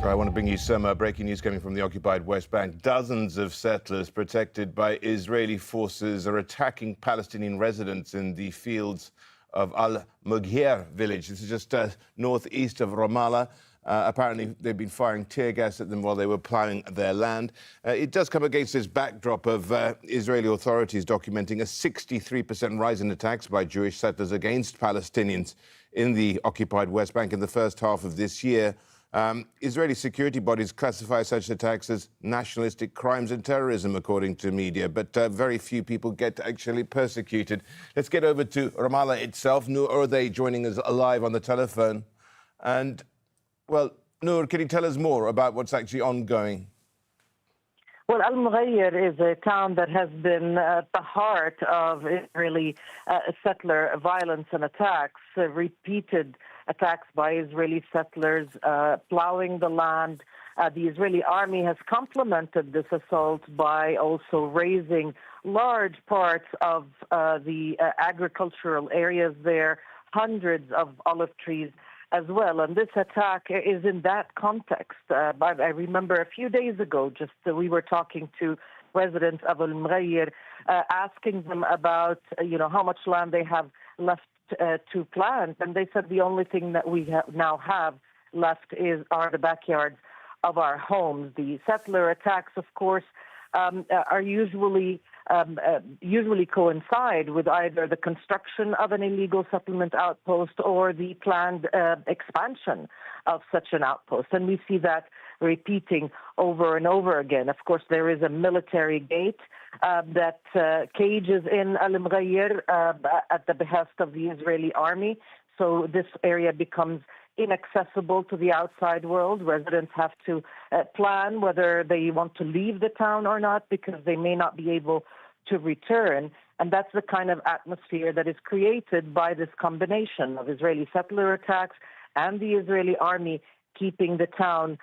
I want to bring you some breaking news coming from the occupied West Bank. Dozens of settlers protected by Israeli forces are attacking Palestinian residents in the fields of al-Mughayyir village. This is just northeast of Ramallah. Apparently, they've been firing tear gas at them while they were ploughing their land. It does come against this backdrop of Israeli authorities documenting a 63% rise in attacks by Jewish settlers against Palestinians in the occupied West Bank in the first half of this year. Israeli security bodies classify such attacks as nationalistic crimes and terrorism, according to media, but very few people get actually persecuted. Let's get over to Ramallah itself. Nour, Odeh joining us live on the telephone. And, well, Nour, can you tell us more about what's actually ongoing? Well, al-Mughayyir is a town that has been at the heart of Israeli settler violence and attacks, repeated attacks by Israeli settlers, ploughing the land. The Israeli army has complemented this assault by also razing large parts of the agricultural areas there, hundreds of olive trees as well. And this attack is in that context. I remember a few days ago, we were talking to residents of al-Mughayyir, asking them about, how much land they have left to plant. And they said the only thing that we now have left are the backyards of our homes. The settler attacks, of course, are usually coincide with either the construction of an illegal settlement outpost or the planned expansion of such an outpost. And we see that repeating over and over again. Of course, there is a military gate that cages in al-Mughayyir at the behest of the Israeli army. So this area becomes inaccessible to the outside world. Residents have to plan whether they want to leave the town or not because they may not be able to return. And that's the kind of atmosphere that is created by this combination of Israeli settler attacks and the Israeli army keeping the town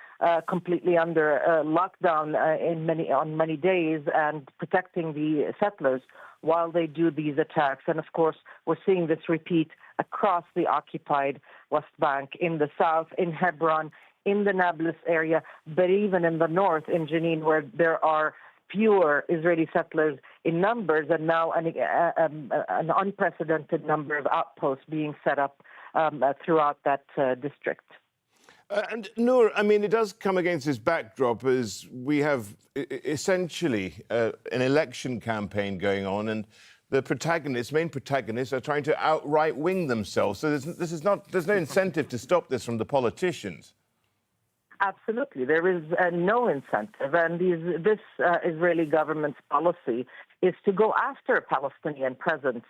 completely under lockdown on many days and protecting the settlers while they do these attacks. And of course, we're seeing this repeat across the occupied West Bank, in the south, in Hebron, in the Nablus area, but even in the north, in Jenin, where there are fewer Israeli settlers in numbers, and now an unprecedented number of outposts being set up throughout that district. And Nour, I mean, it does come against this backdrop as we have essentially an election campaign going on, and the main protagonists, are trying to outright wing themselves. So there's no incentive to stop this from the politicians. Absolutely. There is no incentive. And this Israeli government's policy is to go after Palestinian presence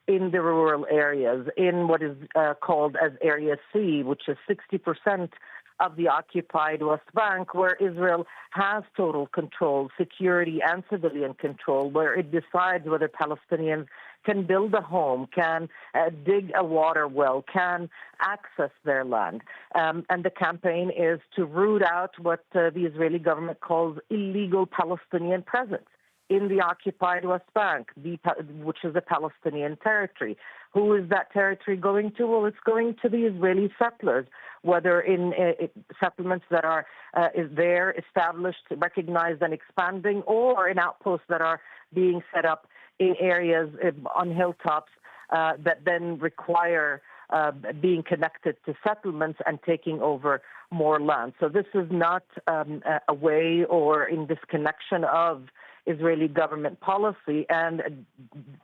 in the rural areas, in what is called as Area C, which is 60% of the occupied West Bank, where Israel has total control, security and civilian control, where it decides whether Palestinians can build a home, can dig a water well, can access their land. And the campaign is to root out what the Israeli government calls illegal Palestinian presence in the occupied West Bank, which is a Palestinian territory. Who is that territory going to? Well, it's going to the Israeli settlers, whether in settlements that are there, established, recognized and expanding, or in outposts that are being set up in areas on hilltops that then require being connected to settlements and taking over more land. So this is not a way or in disconnection of Israeli government policy, and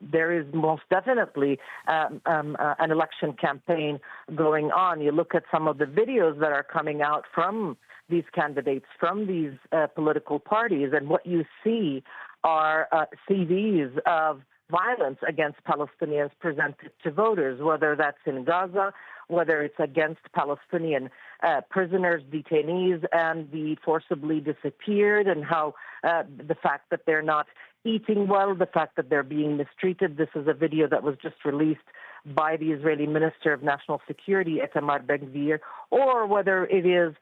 there is most definitely an election campaign going on. You look at some of the videos that are coming out from these candidates, from these political parties, and what you see are CVs of violence against Palestinians presented to voters, whether that's in Gaza, whether it's against Palestinian prisoners, detainees, and the forcibly disappeared, and how the fact that they're not eating well, the fact that they're being mistreated. This is a video that was just released by the Israeli Minister of National Security, Itamar Ben-Gvir, or whether it is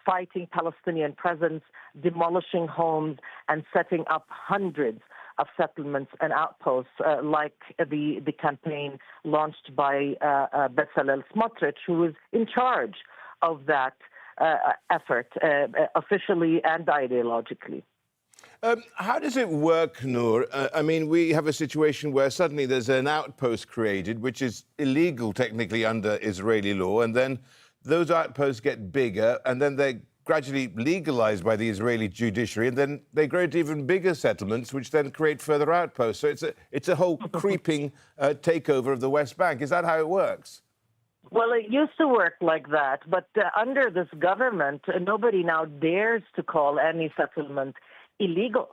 fighting Palestinian presence, demolishing homes, and setting up hundreds of settlements and outposts, like the campaign launched by Bezalel Smotrich, who is in charge of that effort, officially and ideologically. How does it work, Nour? I mean, we have a situation where suddenly there's an outpost created, which is illegal technically under Israeli law, and then those outposts get bigger, and then they're gradually legalized by the Israeli judiciary, and then they grow to even bigger settlements, which then create further outposts. So it's a whole creeping takeover of the West Bank. Is that how it works? Well, it used to work like that, but under this government, nobody now dares to call any settlement illegal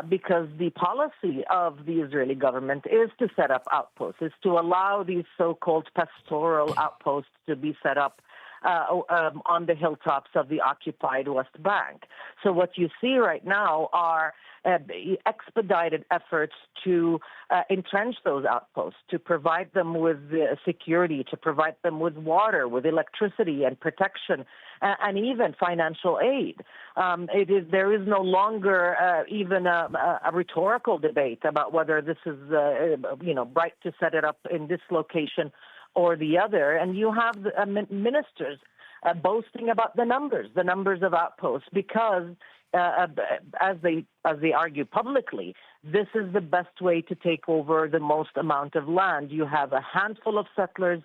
because the policy of the Israeli government is to set up outposts, is to allow these so-called pastoral outposts to be set up on the hilltops of the occupied West Bank. So what you see right now are expedited efforts to entrench those outposts, to provide them with security, to provide them with water, with electricity and protection, and even financial aid. There is no longer even a rhetorical debate about whether this is right to set it up in this location or the other. And you have ministers boasting about the numbers of outposts, because as they argue publicly, this is the best way to take over the most amount of land. You have a handful of settlers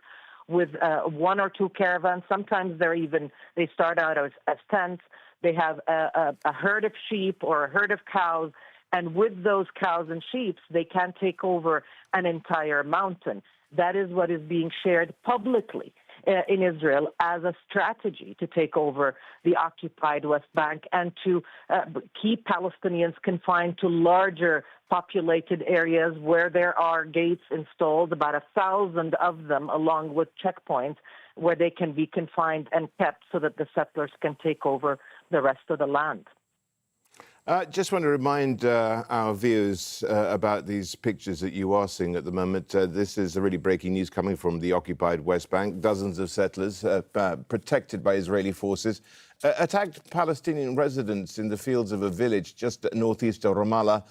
with one or two caravans. Sometimes they start out as tents. They have a herd of sheep or a herd of cows, and with those cows and sheep, they can take over an entire mountain. That is what is being shared publicly in Israel as a strategy to take over the occupied West Bank and to keep Palestinians confined to larger populated areas where there are gates installed, about 1,000 of them, along with checkpoints where they can be confined and kept so that the settlers can take over the rest of the land. Just want to remind our viewers about these pictures that you are seeing at the moment. This is really breaking news coming from the occupied West Bank. Dozens of settlers, protected by Israeli forces, attacked Palestinian residents in the fields of a village just northeast of Ramallah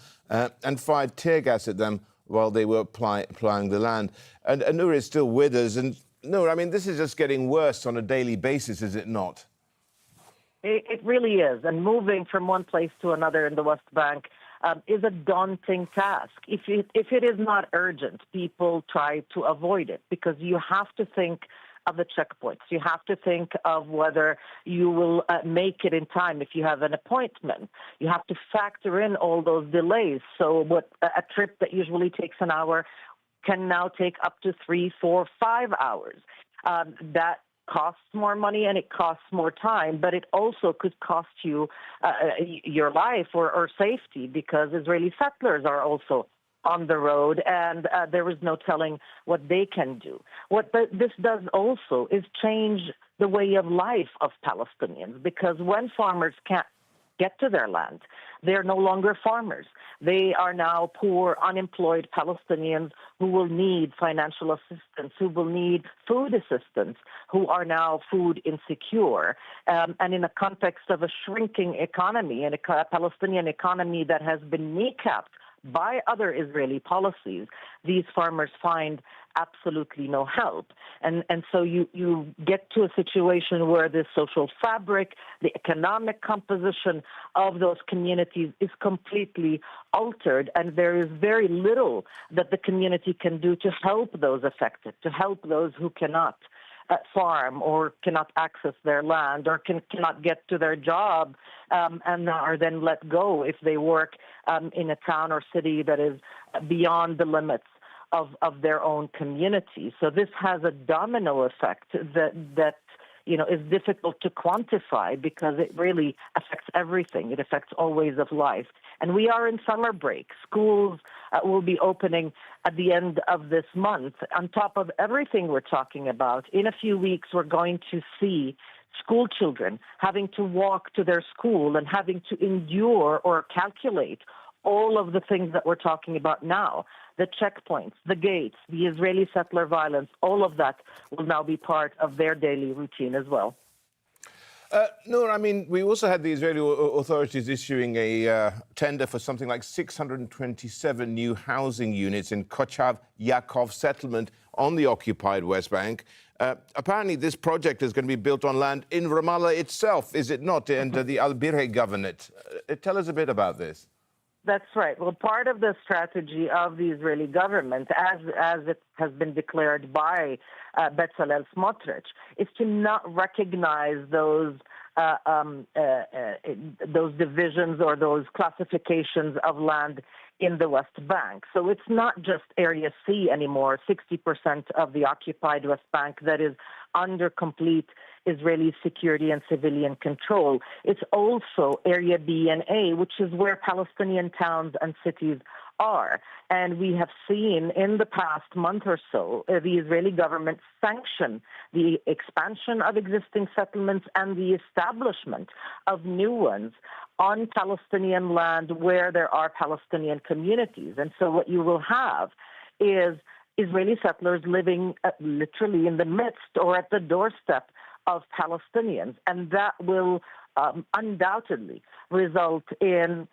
and fired tear gas at them while they were ploughing the land. And Nour is still with us. And Nour, I mean, this is just getting worse on a daily basis, is it not? It really is. And moving from one place to another in the West Bank is a daunting task. If it is not urgent, people try to avoid it because you have to think of the checkpoints. You have to think of whether you will make it in time if you have an appointment. You have to factor in all those delays. So a trip that usually takes an hour can now take up to 3, 4, 5 hours. That costs more money and it costs more time, but it also could cost you your life or safety, because Israeli settlers are also on the road and there is no telling what they can do. What this does also is change the way of life of Palestinians, because when farmers can't get to their land, they're no longer farmers. They are now poor, unemployed Palestinians who will need financial assistance, who will need food assistance, who are now food insecure. And in the context of a shrinking economy, and a Palestinian economy that has been kneecapped by other Israeli policies, these farmers find absolutely no help. And so you get to a situation where the social fabric, the economic composition of those communities is completely altered, and there is very little that the community can do to help those affected, to help those who cannot farm or cannot access their land or cannot get to their job and are then let go if they work in a town or city that is beyond the limits of their own community. So this has a domino effect that is difficult to quantify, because it really affects everything. It affects all ways of life. And we are in summer break. Schools will be opening at the end of this month. On top of everything we're talking about, in a few weeks, we're going to see school children having to walk to their school and having to endure or calculate all of the things that we're talking about now. The checkpoints, the gates, the Israeli settler violence, all of that will now be part of their daily routine as well. Nour, I mean, we also had the Israeli authorities issuing a tender for something like 627 new housing units in Kochav Yaakov settlement on the occupied West Bank. Apparently, this project is going to be built on land in Ramallah itself, is it not? And the al-Birhe governorate. Tell us a bit about this. That's right. Well, part of the strategy of the Israeli government, as it has been declared by Bezalel Smotrich, is to not recognize those divisions or those classifications of land in the West Bank. So it's not just Area C anymore, 60% of the occupied West Bank that is under complete Israeli security and civilian control. It's also Area B and A, which is where Palestinian towns and cities are. And we have seen in the past month or so, the Israeli government sanction the expansion of existing settlements and the establishment of new ones on Palestinian land where there are Palestinian communities. And so what you will have is Israeli settlers living literally in the midst or at the doorstep of Palestinians. And that will undoubtedly result in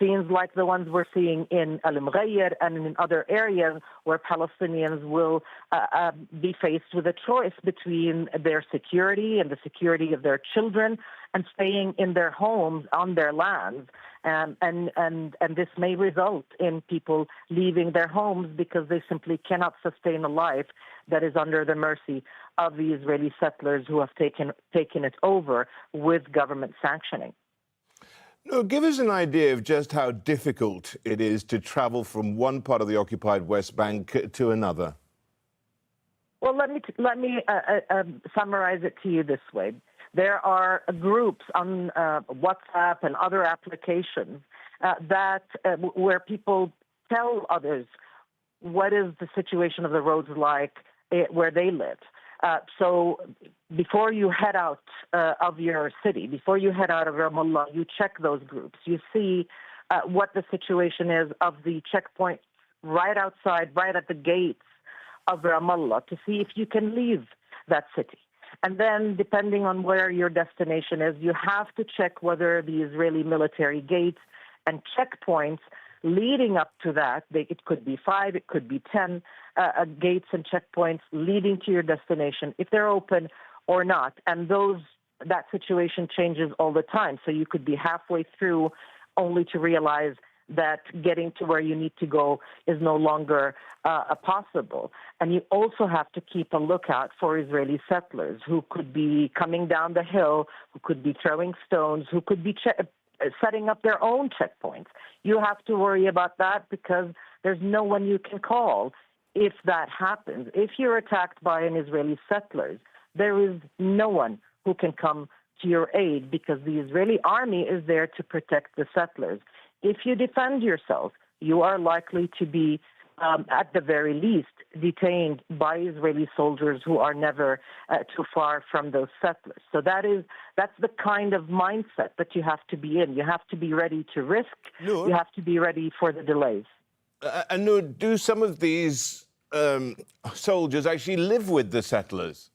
scenes like the ones we're seeing in al-Mughayyir and in other areas where Palestinians will be faced with a choice between their security and the security of their children and staying in their homes on their lands. And this may result in people leaving their homes because they simply cannot sustain a life that is under the mercy of the Israeli settlers who have taken it over with government sanctioning. No, give us an idea of just how difficult it is to travel from one part of the occupied West Bank to another. Well, let me summarize it to you this way. There are groups on WhatsApp and other applications where people tell others what is the situation of the roads like where they live. So before you head out of your city, before you head out of Ramallah, you check those groups. You see what the situation is of the checkpoint right outside, right at the gates of Ramallah to see if you can leave that city. And then depending on where your destination is, you have to check whether the Israeli military gates and checkpoints leading up to that, it could be 5, it could be 10 gates and checkpoints leading to your destination, if they're open or not. And that situation changes all the time. So you could be halfway through only to realize that getting to where you need to go is no longer possible. And you also have to keep a lookout for Israeli settlers who could be coming down the hill, who could be throwing stones, who could be setting up their own checkpoints. You have to worry about that because there's no one you can call if that happens. If you're attacked by an Israeli settlers, there is no one who can come to your aid because the Israeli army is there to protect the settlers. If you defend yourself, you are likely to be, at the very least, detained by Israeli soldiers who are never too far from those settlers. So that's the kind of mindset that you have to be in. You have to be ready to risk. Nour, you have to be ready for the delays. And Nour, do some of these soldiers actually live with the settlers?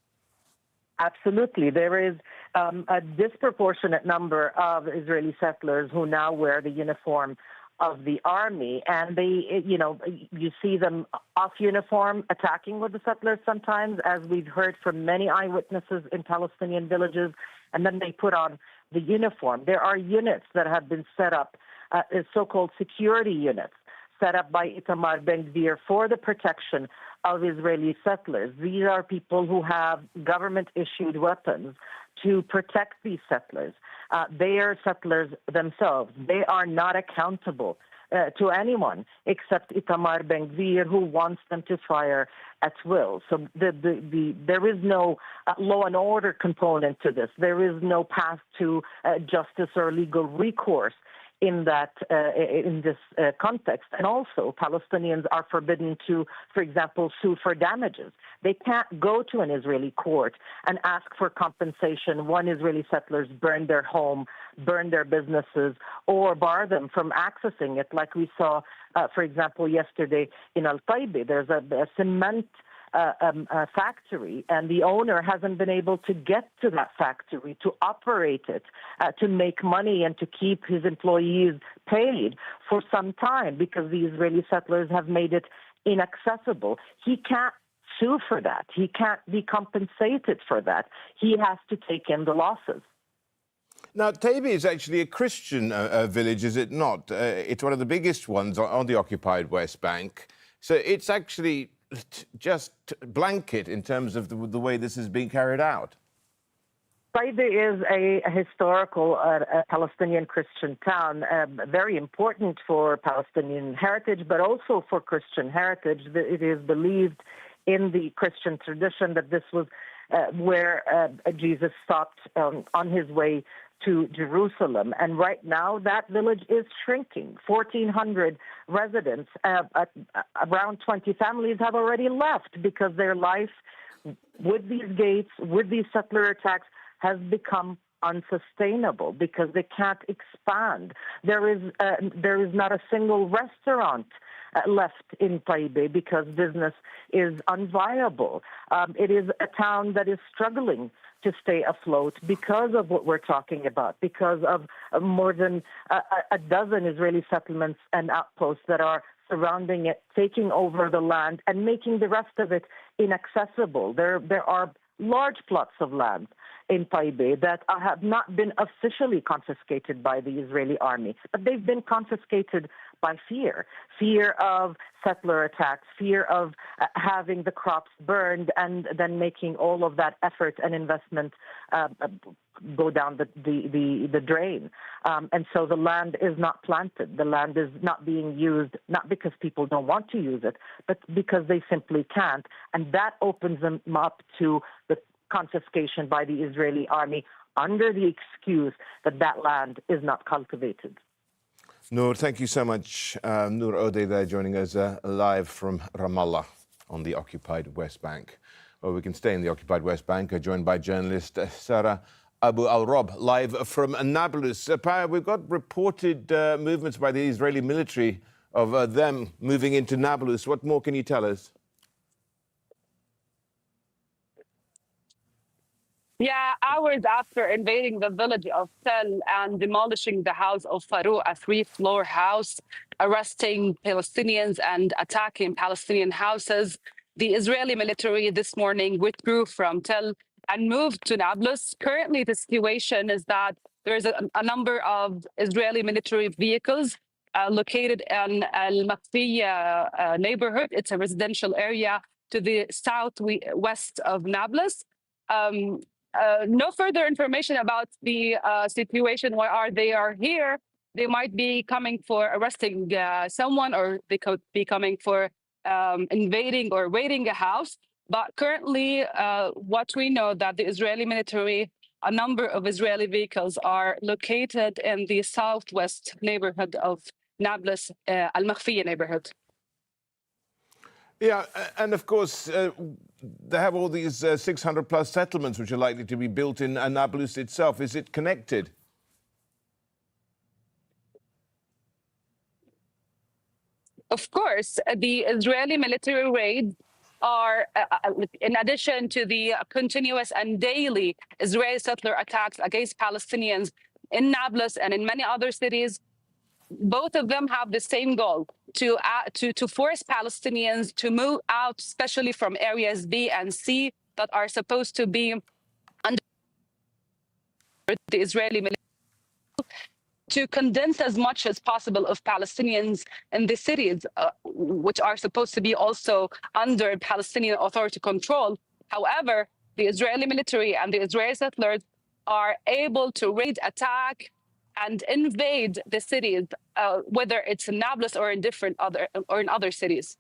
Absolutely. There is a disproportionate number of Israeli settlers who now wear the uniform of the army, and you see them off uniform attacking with the settlers sometimes, as we've heard from many eyewitnesses in Palestinian villages, and then they put on the uniform. There are units that have been set up, so-called security units, set up by Itamar Ben-Gvir for the protection of Israeli settlers. These are people who have government-issued weapons to protect these settlers. They are settlers themselves. They are not accountable to anyone except Itamar Ben-Gvir, who wants them to fire at will. So there is no law and order component to this. There is no path to justice or legal recourse in this context. And also, Palestinians are forbidden to, for example, sue for damages. They can't go to an Israeli court and ask for compensation when Israeli settlers burn their home, burn their businesses, or bar them from accessing it, like we saw, for example, yesterday in Al-Taibi. There's a cement factory, and the owner hasn't been able to get to that factory, to operate it, to make money and to keep his employees paid for some time because the Israeli settlers have made it inaccessible. He can't sue for that. He can't be compensated for that. He has to take in the losses. Now, Taibi is actually a Christian village, is it not? It's one of the biggest ones on the occupied West Bank. So it's actually just blanket in terms of the way this is being carried out. Odeh is a historical Palestinian Christian town, very important for Palestinian heritage, but also for Christian heritage. It is believed in the Christian tradition that this was where Jesus stopped on his way to Jerusalem. And right now, that village is shrinking. 1,400 residents, around 20 families have already left because their life with these gates, with these settler attacks, has become unsustainable because they can't expand. There is not a single restaurant left in Taibi because business is unviable. It is a town that is struggling to stay afloat because of what we're talking about, because of more than a dozen Israeli settlements and outposts that are surrounding it, taking over the land and making the rest of it inaccessible. There are large plots of land in Taibi that have not been officially confiscated by the Israeli army, but they've been confiscated by fear of settler attacks, fear of having the crops burned and then making all of that effort and investment go down the drain. And so the land is not planted. The land is not being used, not because people don't want to use it, but because they simply can't. And that opens them up to the confiscation by the Israeli army under the excuse that that land is not cultivated. Nour, thank you so much. Nour Odeh there joining us live from Ramallah on the occupied West Bank. Well, we can stay in the occupied West Bank, joined by journalist Sarah Abu Al-Rob, live from Nablus. We've got reported movements by the Israeli military of them moving into Nablus. What more can you tell us? Yeah, hours after invading the village of Tel and demolishing the house of Farouk, a 3-floor house, arresting Palestinians and attacking Palestinian houses, the Israeli military this morning withdrew from Tel and moved to Nablus. Currently, the situation is that there is a number of Israeli military vehicles located in al-Mughayyir neighborhood. It's a residential area to the southwest of Nablus. No further information about the situation. Why they are here? They might be coming for arresting someone, or they could be coming for invading or raiding a house. But currently, what we know that the Israeli military, a number of Israeli vehicles are located in the southwest neighborhood of Nablus, al-Mughayyir neighborhood. Yeah, and of course, they have all these 600-plus settlements which are likely to be built in Nablus itself. Is it connected? Of course, the Israeli military raids are, in addition to the continuous and daily Israeli settler attacks against Palestinians in Nablus and in many other cities, both of them have the same goal, to force Palestinians to move out, especially from areas B and C that are supposed to be under the Israeli military, to condense as much as possible of Palestinians in the cities, which are supposed to be also under Palestinian Authority control. However, the Israeli military and the Israeli settlers are able to raid, attack, and invade the cities, whether it's in Nablus or in other cities.